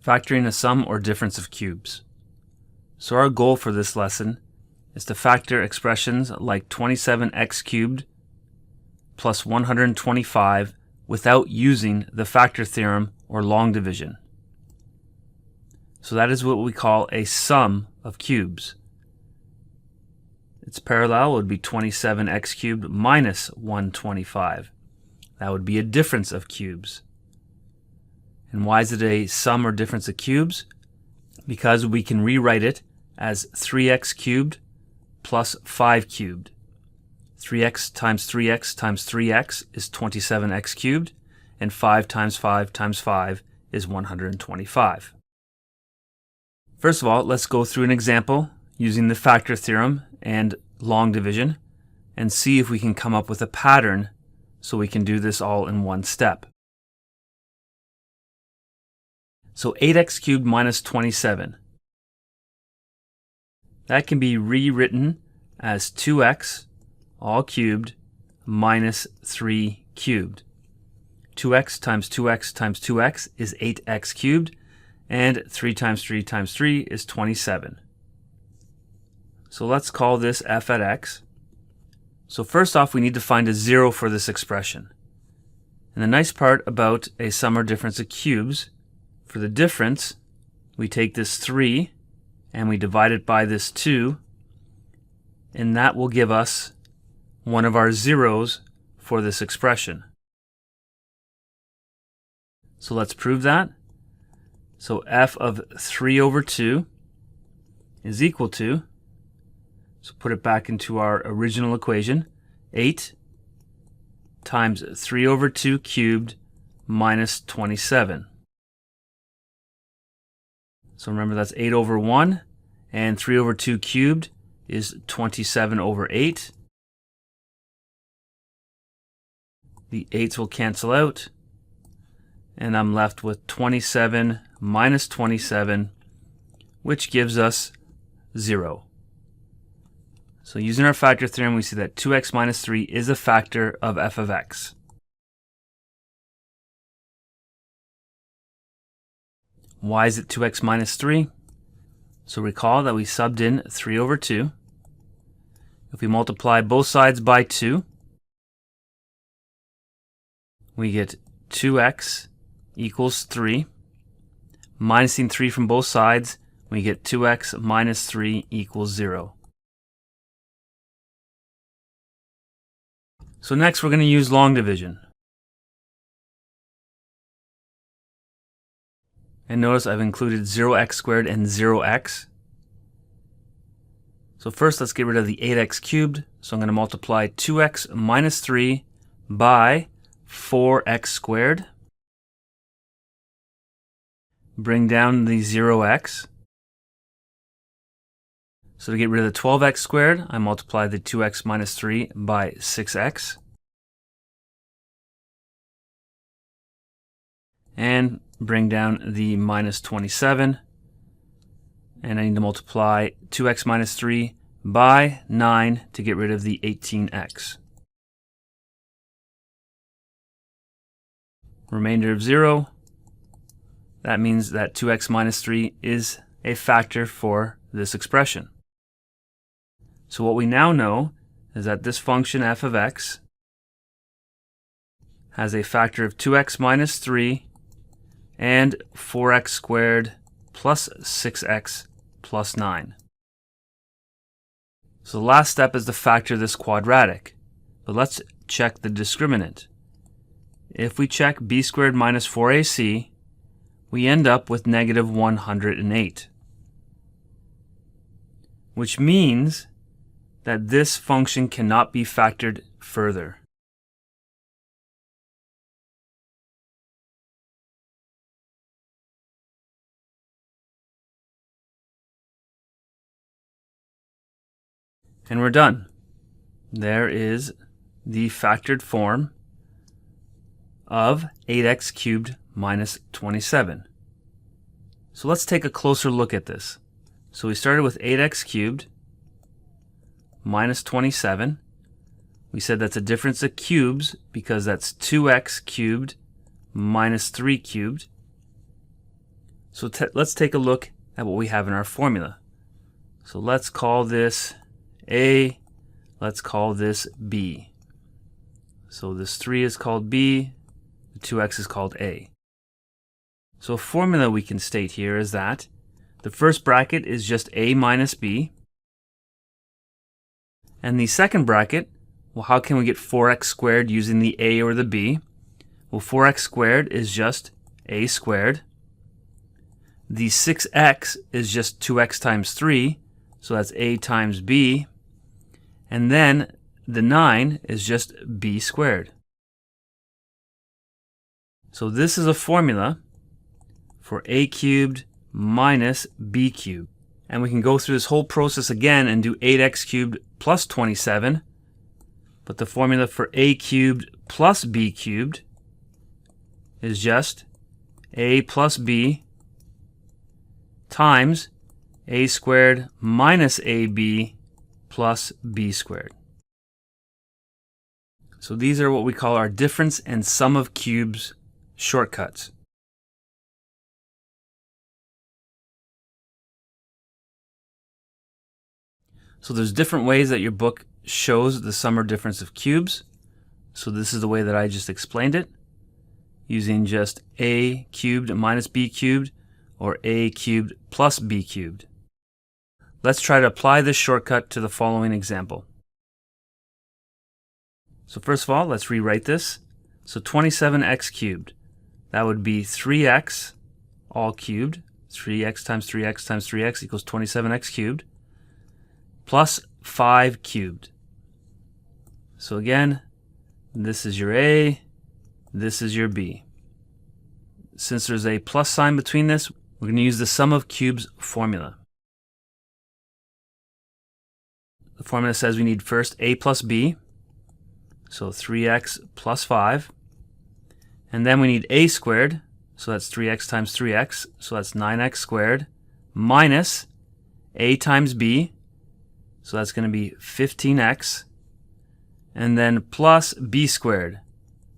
Factoring a sum or difference of cubes. So our goal for this lesson is to factor expressions like 27x cubed plus 125 without using the factor theorem or long division. So that is what we call a sum of cubes. Its parallel would be 27x cubed minus 125. That would be a difference of cubes. And why is it a sum or difference of cubes? Because we can rewrite it as 3x cubed plus 5 cubed. 3x times 3x times 3x is 27x cubed, and 5 times 5 times 5 is 125. First of all, let's go through an example using the factor theorem and long division and see if we can come up with a pattern so we can do this all in one step. So 8x cubed minus 27. That can be rewritten as 2x all cubed minus 3 cubed. 2x times 2x times 2x is 8x cubed, and 3 times 3 times 3 is 27. So let's call this f at x. So first off, we need to find a 0 for this expression. And the nice part about a sum or difference of cubes, for the difference, we take this 3 and we divide it by this 2, and that will give us one of our zeros for this expression. So let's prove that. So f of 3 over 2 is equal to, so put it back into our original equation, 8 times 3 over 2 cubed minus 27. So remember that's 8 over 1, and 3 over 2 cubed is 27 over 8. The 8s will cancel out, and I'm left with 27 minus 27, which gives us 0. So using our factor theorem, we see that 2x minus 3 is a factor of f of x. Why is it 2x minus 3? So recall that we subbed in 3 over 2. If we multiply both sides by 2, we get 2x equals 3. Minusing 3 from both sides, we get 2x minus 3 equals 0. So next we're going to use long division. And notice I've included 0x squared and 0x. So first let's get rid of the 8x cubed. So I'm going to multiply 2x minus 3 by 4x squared. Bring down the 0x. So to get rid of the 12x squared, I multiply the 2x minus 3 by 6x. And bring down the minus 27. And I need to multiply 2x minus 3 by 9 to get rid of the 18x. Remainder of 0. That means that 2x minus 3 is a factor for this expression. So what we now know is that this function f of x has a factor of 2x minus 3 and 4x squared plus 6x plus 9. So the last step is to factor this quadratic. But let's check the discriminant. If we check b squared minus 4ac, we end up with negative 108. Which means that this function cannot be factored further. And we're done. There is the factored form of 8x cubed minus 27. So let's take a closer look at this. So we started with 8x cubed minus 27. We said that's a difference of cubes because that's 2x cubed minus 3 cubed. So let's take a look at what we have in our formula. So let's call this A, let's call this B. So this 3 is called B, the 2x is called A. So a formula we can state here is that the first bracket is just A minus B. And the second bracket, well, how can we get 4x squared using the A or the B? Well, 4x squared is just A squared. The 6x is just 2x times 3, so that's A times B. And then the 9 is just B squared. So this is a formula for A cubed minus B cubed. And we can go through this whole process again and do 8x cubed plus 27. But the formula for A cubed plus B cubed is just A plus B times A squared minus AB plus B squared. So these are what we call our difference and sum of cubes shortcuts. So there's different ways that your book shows the sum or difference of cubes. So this is the way that I just explained it, using just A cubed minus B cubed or A cubed plus B cubed. Let's try to apply this shortcut to the following example. So first of all, let's rewrite this. So 27x cubed, that would be 3x all cubed. 3x times 3x times 3x equals 27x cubed, plus 5 cubed. So again, this is your A, this is your B. Since there's a plus sign between this, we're going to use the sum of cubes formula. The formula says we need first A plus B, so 3x plus 5. And then we need A squared, so that's 3x times 3x, so that's 9x squared, minus A times B, so that's going to be 15x, and then plus B squared,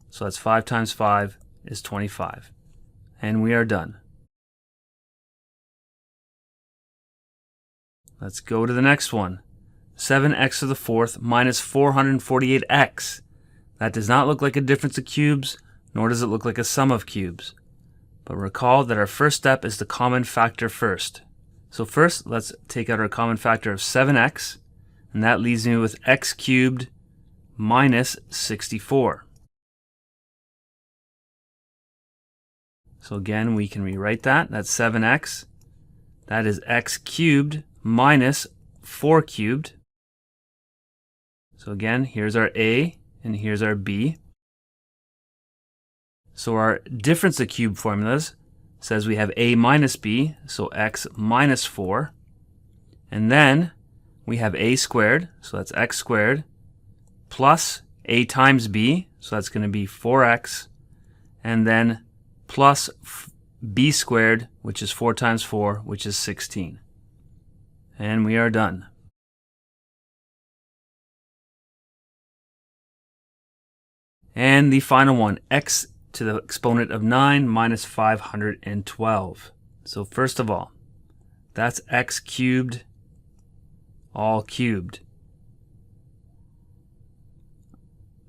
so that's 5 times 5 is 25. And we are done. Let's go to the next one. 7x to the fourth minus 448x. That does not look like a difference of cubes, nor does it look like a sum of cubes. But recall that our first step is the common factor first. So first, let's take out our common factor of 7x, and that leaves me with x cubed minus 64. So again, we can rewrite that. That's 7x. That is x cubed minus 4 cubed. So again, here's our A and here's our B. So our difference of cube formulas says we have A minus B, so x minus 4. And then we have A squared, so that's x squared, plus A times B, so that's going to be 4x, and then plus B squared, which is 4 times 4, which is 16. And we are done. And the final one, x to the exponent of 9 minus 512. So first of all, that's x cubed all cubed.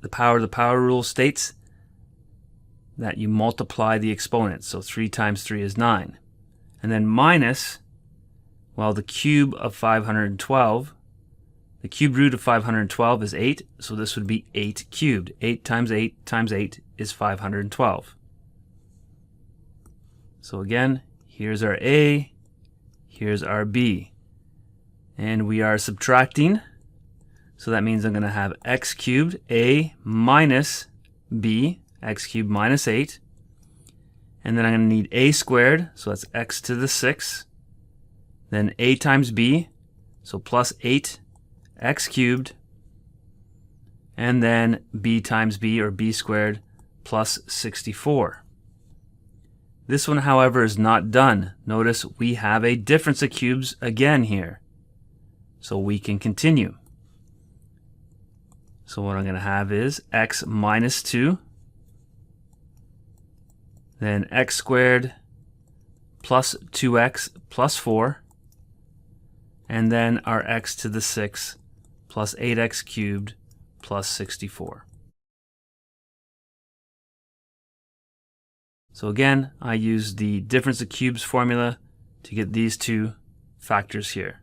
The power rule states that you multiply the exponents. So 3 times 3 is 9. And then minus, well, the cube of 512, the cube root of 512 is 8, so this would be 8 cubed. 8 times 8 times 8 is 512. So again, here's our A, here's our B. And we are subtracting, so that means I'm going to have x cubed, A minus B, x cubed minus 8. And then I'm going to need A squared, so that's x to the 6. Then A times B, so plus 8 x cubed, and then B times B, or B squared, plus 64. This one, however, is not done. Notice we have a difference of cubes again here. So we can continue. So what I'm going to have is x minus 2, then x squared plus 2x plus 4, and then our x to the 6 plus 8x cubed plus 64. So again, I use the difference of cubes formula to get these two factors here.